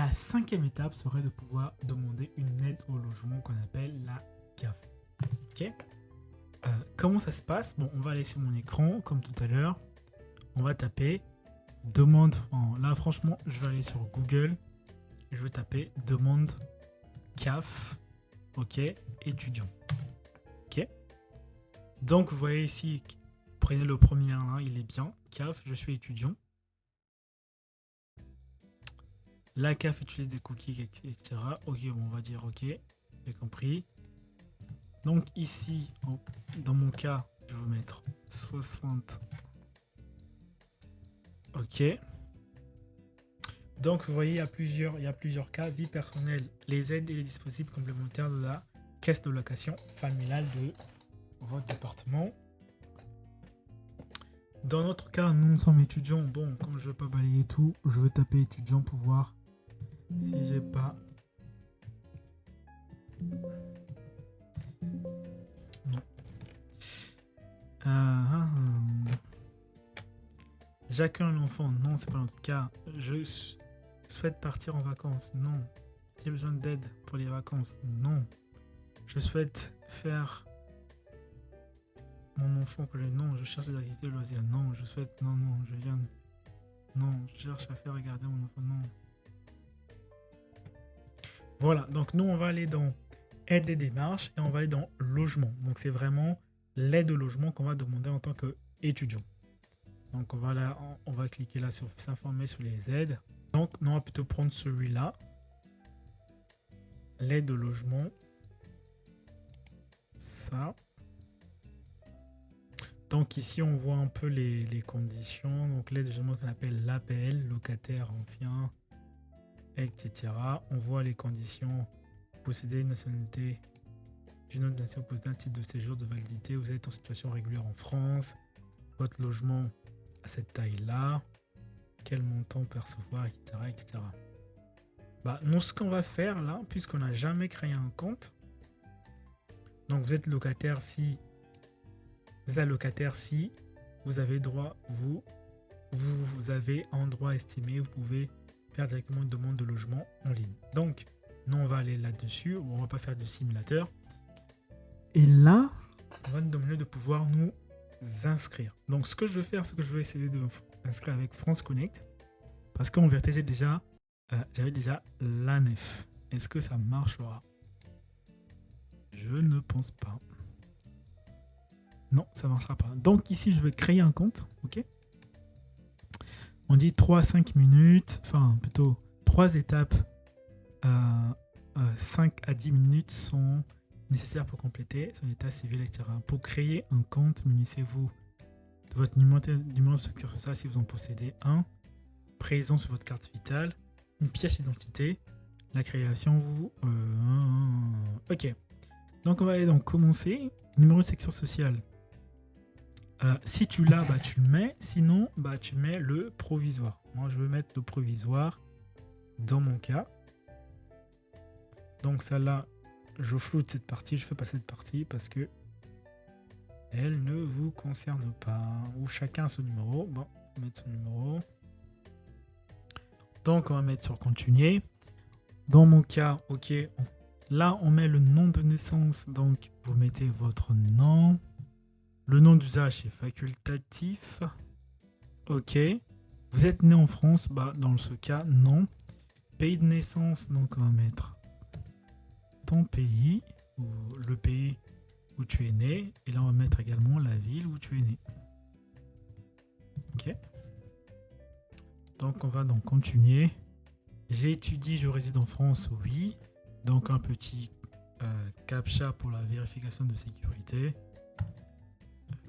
la cinquième étape serait de pouvoir demander une aide au logement qu'on appelle la CAF. Ok. Comment ça se passe? Bon, on va aller sur mon écran comme tout à l'heure. On va taper demande. Là, franchement, je vais aller sur Google et je vais taper demande CAF. Ok, étudiant. Ok. Donc, vous voyez ici, prenez le premier là, il est bien. CAF, je suis étudiant. La CAF utilise des cookies, etc. Ok, bon, on va dire ok, j'ai compris. Donc ici, dans mon cas, je vais mettre 60. Ok. Donc vous voyez, il y a plusieurs cas. Vie personnelle, les aides et les dispositifs complémentaires de la caisse de location familiale de votre département. Dans notre cas, nous sommes étudiants. Bon, comme je ne veux pas balayer tout, je vais taper étudiant pour voir si j'ai pas... J'accueille un enfant. Non, c'est pas notre cas. Je souhaite partir en vacances. Non. J'ai besoin d'aide pour les vacances. Non. Je souhaite faire mon enfant que non. Je cherche des activités de loisirs. Non. Je souhaite. Non. Je viens. Non. Je cherche à faire regarder mon enfant. Non. Voilà. Donc nous, on va aller dans aide et démarches et on va aller dans logement. Donc c'est vraiment l'aide au logement qu'on va demander en tant qu'étudiant. Donc on va cliquer là sur s'informer sur les aides. Donc on va plutôt prendre celui-là. L'aide au logement. Ça. Donc ici on voit un peu les conditions. Donc l'aide au logement qu'on appelle l'APL, locataire ancien, etc. On voit les conditions. Posséder une nationalité d'une autre nation, posséder un titre de séjour de validité. Vous êtes en situation régulière en France. Votre logement à cette taille-là, quel montant percevoir, etc. Bah, nous, ce qu'on va faire là, puisqu'on n'a jamais créé un compte, donc vous êtes locataire si vous avez droit, vous avez un droit estimé, vous pouvez faire directement une demande de logement en ligne. Donc, nous, on va aller là-dessus, on va pas faire de simulateur. Et là, on va nous demander de pouvoir nous inscrire. Donc ce que je vais faire, c'est que je vais essayer de m'inscrire avec France Connect parce qu'en vérité j'avais déjà l'ANEF. Est-ce que ça marchera? Je ne pense pas. Non, ça marchera pas. Donc ici je vais créer un compte. Ok. On dit 3 à 5 minutes, enfin plutôt 3 étapes, 5 à 10 minutes sont nécessaires pour compléter son état civil, etc. Pour créer un compte, munissez-vous de votre numéro de sécurité sociale si vous en possédez un, présent sur votre carte vitale, une pièce d'identité, la création, ok. Donc on va aller donc commencer. Numéro de sécurité sociale. Si tu l'as, bah, tu le mets. Sinon, bah, tu mets le provisoire. Moi, je vais mettre le provisoire dans mon cas. Donc celle-là, je floute cette partie, je fais pas cette partie parce que elle ne vous concerne pas. Ou chacun a son numéro. Bon, on va mettre son numéro. Donc on va mettre sur continuer. Dans mon cas, ok. Là, on met le nom de naissance. Donc vous mettez votre nom. Le nom d'usage, c'est facultatif. Ok. Vous êtes né en France, bah dans ce cas, non. Pays de naissance, donc on va mettre ton pays, ou le pays où tu es né. Et là, on va mettre également la ville où tu es né. Ok. Donc, on va donc continuer. J'ai étudié, je réside en France, oui. Donc, un petit CAPTCHA pour la vérification de sécurité.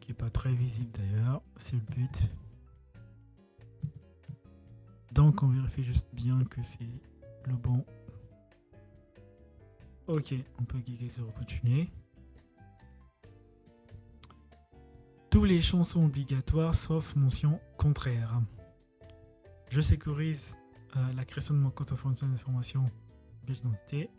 Qui n'est pas très visible d'ailleurs. C'est le but. Donc, on vérifie juste bien que c'est le bon. Ok, on peut cliquer sur continuer. Tous les champs sont obligatoires sauf mention contraire. Je sécurise la création de mon compte en fonction des informations pièce d'identité.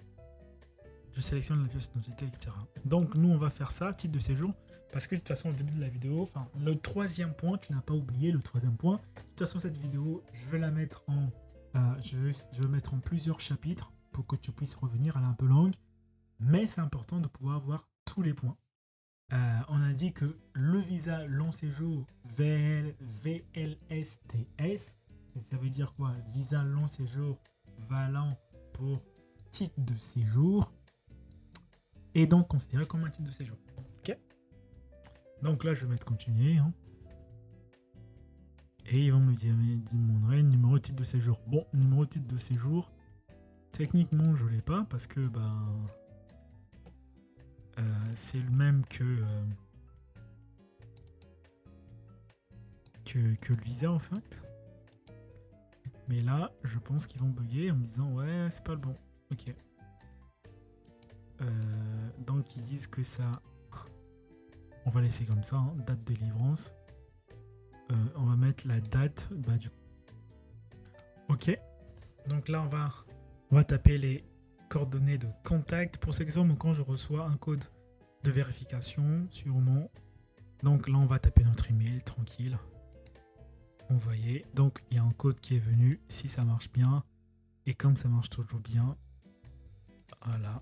Je sélectionne la pièce d'identité, etc. Donc nous on va faire ça, titre de séjour, parce que de toute façon au début de la vidéo, enfin le troisième point, tu n'as pas oublié le troisième point. De toute façon cette vidéo, je vais la mettre en je vais mettre en plusieurs chapitres pour que tu puisses revenir. Elle est un peu longue, mais c'est important de pouvoir voir tous les points. On a dit que le visa long séjour VLSTS, ça veut dire quoi? Visa long séjour valant pour titre de séjour, est donc considéré comme un titre de séjour. Ok. Donc là, je vais mettre continuer. Hein. Et ils vont me demander numéro de titre de séjour. Bon, numéro de titre de séjour, techniquement, je ne l'ai pas parce que c'est le même que le visa en fait. Mais là, je pense qu'ils vont bugger en me disant ouais, c'est pas le bon. Ok. Donc ils disent que ça, on va laisser comme ça, hein, date de délivrance. On va mettre la date du. Ok. Donc là, on va taper les coordonnées de contact. Pour cet exemple, quand je reçois un code de vérification, sûrement. Donc là, on va taper notre email, tranquille. Envoyer. Donc, il y a un code qui est venu, si ça marche bien. Et comme ça marche toujours bien, voilà.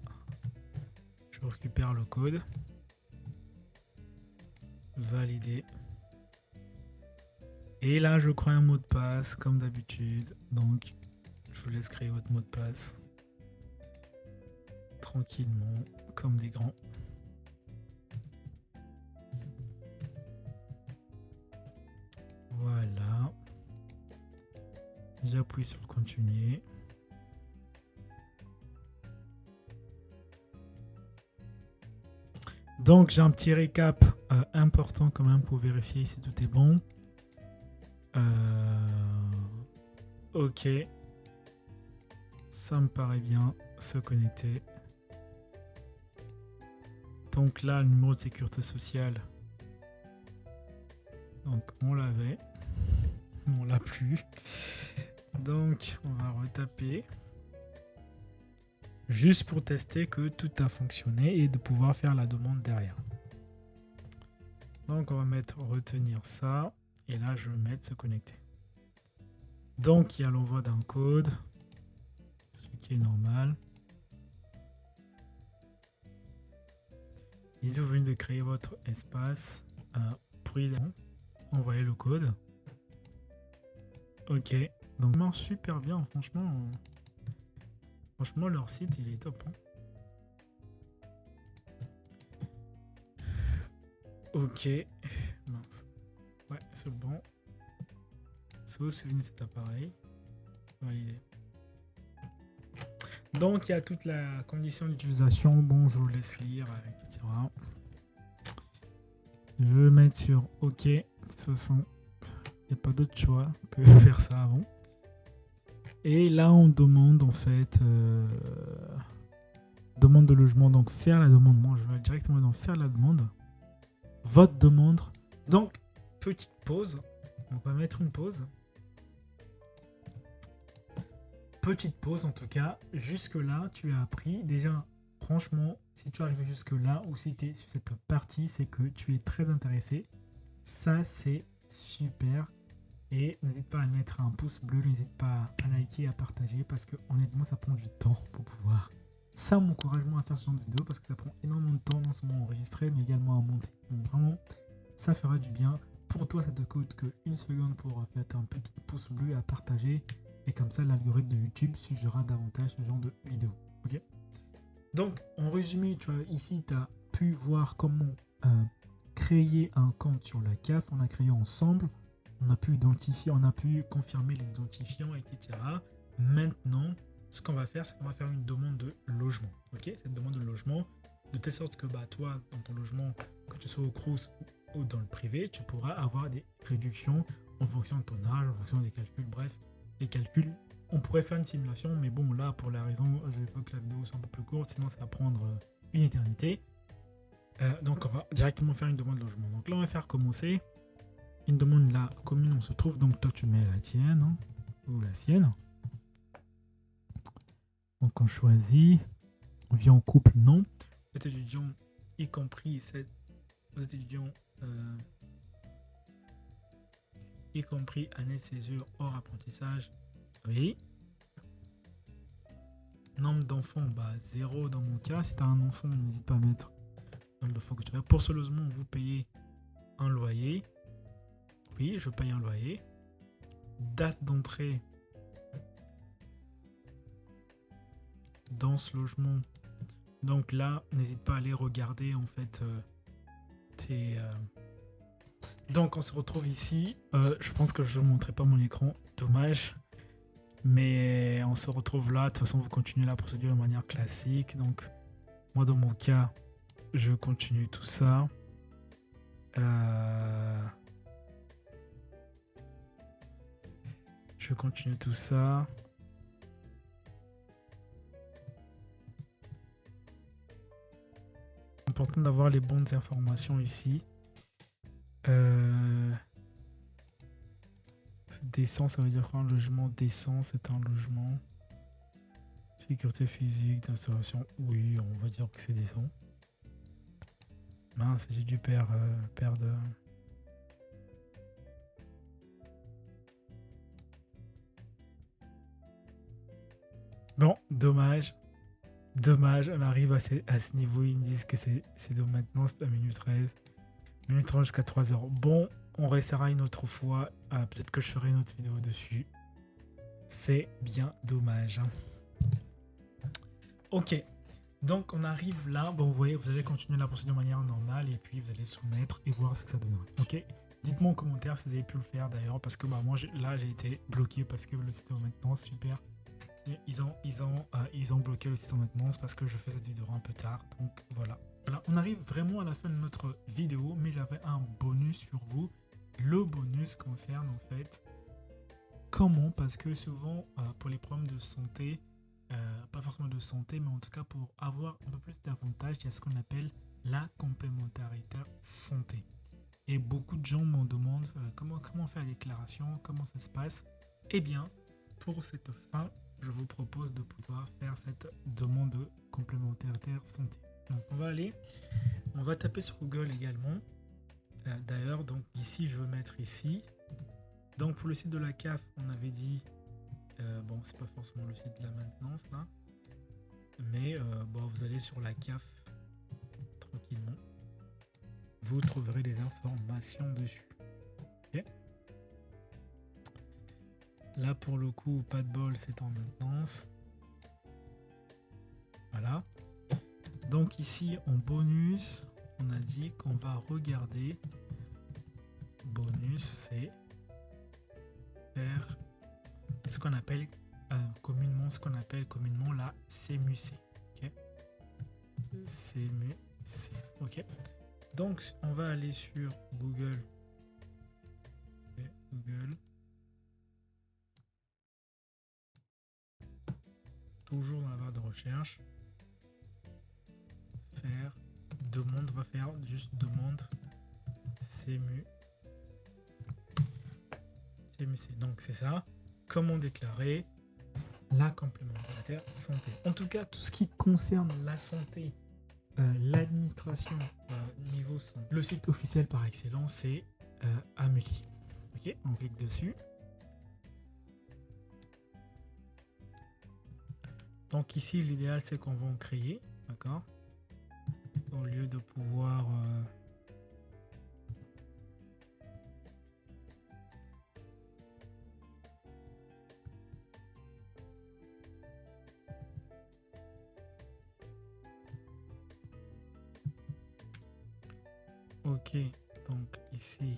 Je récupère le code. Valider. Et là, je crée un mot de passe, comme d'habitude. Donc, je vous laisse créer votre mot de passe. Tranquillement, comme des grands. Voilà. J'appuie sur continuer. Donc, j'ai un petit récap important quand même pour vérifier si tout est bon. Ok. Ça me paraît bien. Se connecter. Donc là, le numéro de sécurité sociale. Donc, on l'avait. On l'a plus. Donc, on va retaper. Juste pour tester que tout a fonctionné et de pouvoir faire la demande derrière. Donc, on va mettre retenir ça. Et là, je vais mettre se connecter. Donc, il y a l'envoi d'un code. Ce qui est normal. Il vous venez de créer votre espace. Pour envoyer le code. Ok. Donc, ça marche super bien, franchement. Franchement, leur site, il est top. Hein. Ok. Mince. Ouais, c'est bon. Souvenez cet appareil. Validé. Donc, il y a toute la condition d'utilisation. Bon, je vous laisse lire, etc. Je vais mettre sur OK. De toute façon, il n'y a pas d'autre choix que de faire ça avant. Et là, on demande en fait demande de logement. Donc, faire la demande. Moi, je vais directement dans faire la demande. Votre demande. Donc, petite pause. On va mettre une pause. Petite pause en tout cas. Jusque-là, tu as appris. Déjà, franchement, si tu arrives jusque-là ou si tu es sur cette partie, c'est que tu es très intéressé. Ça, c'est super. Et n'hésite pas à mettre un pouce bleu, n'hésite pas à liker, à partager parce que honnêtement, ça prend du temps pour pouvoir. Ça m'encourage moi à faire ce genre de vidéo parce que ça prend énormément de temps, non seulement à enregistrer, mais également à monter. Donc vraiment, ça fera du bien. Pour toi, ça te coûte que 1 seconde pour faire un petit pouce bleu et à partager. Et comme ça, l'algorithme de YouTube suggérera davantage ce genre de vidéos. Ok. Donc, en résumé, tu vois, ici, tu as pu voir comment créer un compte sur la CAF. On a créé ensemble. On a pu identifier, on a pu confirmer les identifiants, etc. Maintenant, ce qu'on va faire, c'est qu'on va faire une demande de logement. Ok, cette demande de logement, de telle sorte que toi, dans ton logement, que tu sois au Crous ou dans le privé, tu pourras avoir des réductions en fonction de ton âge, en fonction des calculs. Bref, les calculs, on pourrait faire une simulation, mais bon, là, pour la raison, je veux que la vidéo soit un peu plus courte, sinon ça va prendre une éternité. Donc, on va directement faire une demande de logement. Donc là, on va faire commencer. Une demande la commune on se trouve, donc toi tu mets la tienne hein, ou la sienne. Donc on choisit, on vient en couple, non. Les étudiants, y compris les étudiants, y compris année de césure hors apprentissage, oui. Nombre d'enfants, bah 0 dans mon cas. Si tu as un enfant, n'hésite pas à mettre le nombre d'enfants que tu veux. Pour ce logement, vous payez un loyer. Oui, je paye un loyer. Date d'entrée dans ce logement. Donc là, n'hésite pas à aller regarder en fait tes... Donc on se retrouve ici. Je pense que je ne vous montrerai pas mon écran. Dommage. Mais on se retrouve là. De toute façon, vous continuez la procédure de manière classique. Donc moi, dans mon cas, je continue tout ça. Je continue tout ça. Important d'avoir les bonnes informations ici. Décent, ça veut dire quoi? Un logement décent, c'est un logement. Sécurité physique, d'installation. Oui, on va dire que c'est décent. Mince, j'ai dû perdre. Bon, dommage. Dommage, on arrive à ce niveau. Ils me disent que c'est de maintenance à minute 13. Minute 30 jusqu'à 3 heures. Bon, on restera une autre fois. Peut-être que je ferai une autre vidéo dessus. C'est bien dommage. Ok. Donc, on arrive là. Bon, vous voyez, vous allez continuer la procédure de manière normale. Et puis, vous allez soumettre et voir ce que ça donnera. Ok. Dites-moi en commentaire si vous avez pu le faire d'ailleurs. Parce que bah, moi, là, j'ai été bloqué parce que le site est en maintenance. Super. Ils ont bloqué le site en maintenance parce que je fais cette vidéo un peu tard. Donc, voilà. Voilà, on arrive vraiment à la fin de notre vidéo, mais j'avais un bonus pour vous. Le bonus concerne en fait comment, parce que souvent pour les problèmes de santé, pas forcément de santé, mais en tout cas pour avoir un peu plus d'avantages, il y a ce qu'on appelle la complémentarité santé. Et beaucoup de gens m'en demandent comment faire la déclaration, comment ça se passe. Eh bien, pour cette fin, je vous propose de pouvoir faire cette demande de complémentarité santé. Donc on va taper sur Google également. D'ailleurs, donc ici, je veux mettre ici. Donc pour le site de la CAF, on avait dit, bon, c'est pas forcément le site de la maintenance là, mais bon, vous allez sur la CAF tranquillement. Vous trouverez des informations dessus. Okay. Là, pour le coup, pas de bol, c'est en maintenance. Voilà. Donc ici, en bonus, on a dit qu'on va regarder. Bonus, c'est faire ce qu'on appelle communément la CMUC. Ok. CMUC. Ok. Donc, on va aller sur Google. Okay. Google. Toujours dans la barre de recherche. Faire demande, on va faire juste demande CMUC. Donc c'est ça. Comment déclarer la complémentaire santé. En tout cas, tout ce qui concerne la santé, l'administration niveau santé, le site officiel par excellence, c'est Amélie. Ok, on clique dessus. Donc ici, l'idéal, c'est qu'on va en créer, d'accord? Au lieu de pouvoir... Ok, donc ici...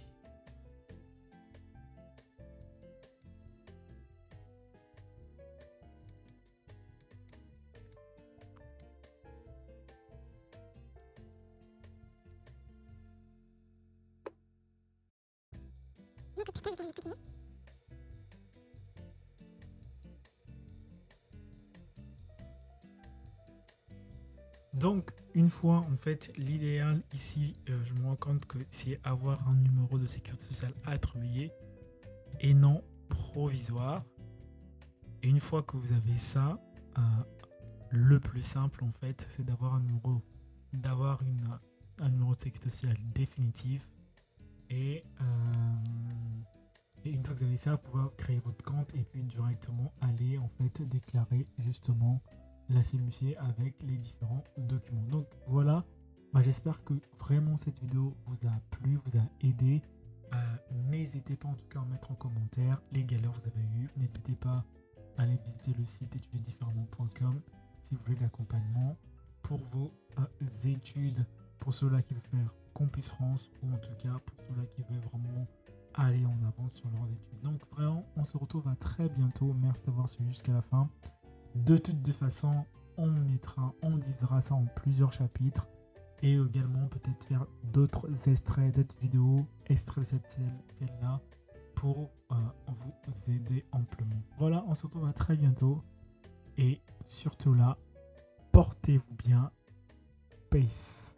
Donc, une fois, en fait, l'idéal ici, je me rends compte que c'est avoir un numéro de sécurité sociale attribué et non provisoire. Et une fois que vous avez ça, le plus simple, en fait, c'est d'avoir un numéro de sécurité sociale définitif. Et une fois que vous avez ça, vous pouvez créer votre compte et puis directement aller, en fait, déclarer justement la CMU-C avec les différents documents. Donc voilà, j'espère que vraiment cette vidéo vous a plu, vous a aidé. N'hésitez pas en tout cas à mettre en commentaire les galères que vous avez eues. N'hésitez pas à aller visiter le site étudierdifferemment.com si vous voulez de l'accompagnement pour vos études, pour ceux-là qui veulent faire Campus France ou en tout cas pour ceux-là qui veulent vraiment aller en avance sur leurs études. Donc vraiment, on se retrouve à très bientôt. Merci d'avoir suivi jusqu'à la fin. De toutes les façons, on divisera ça en plusieurs chapitres et également peut-être faire d'autres extraits, d'autres vidéos, extraits de celle-là pour vous aider amplement. Voilà, on se retrouve à très bientôt et surtout là, portez-vous bien. Peace.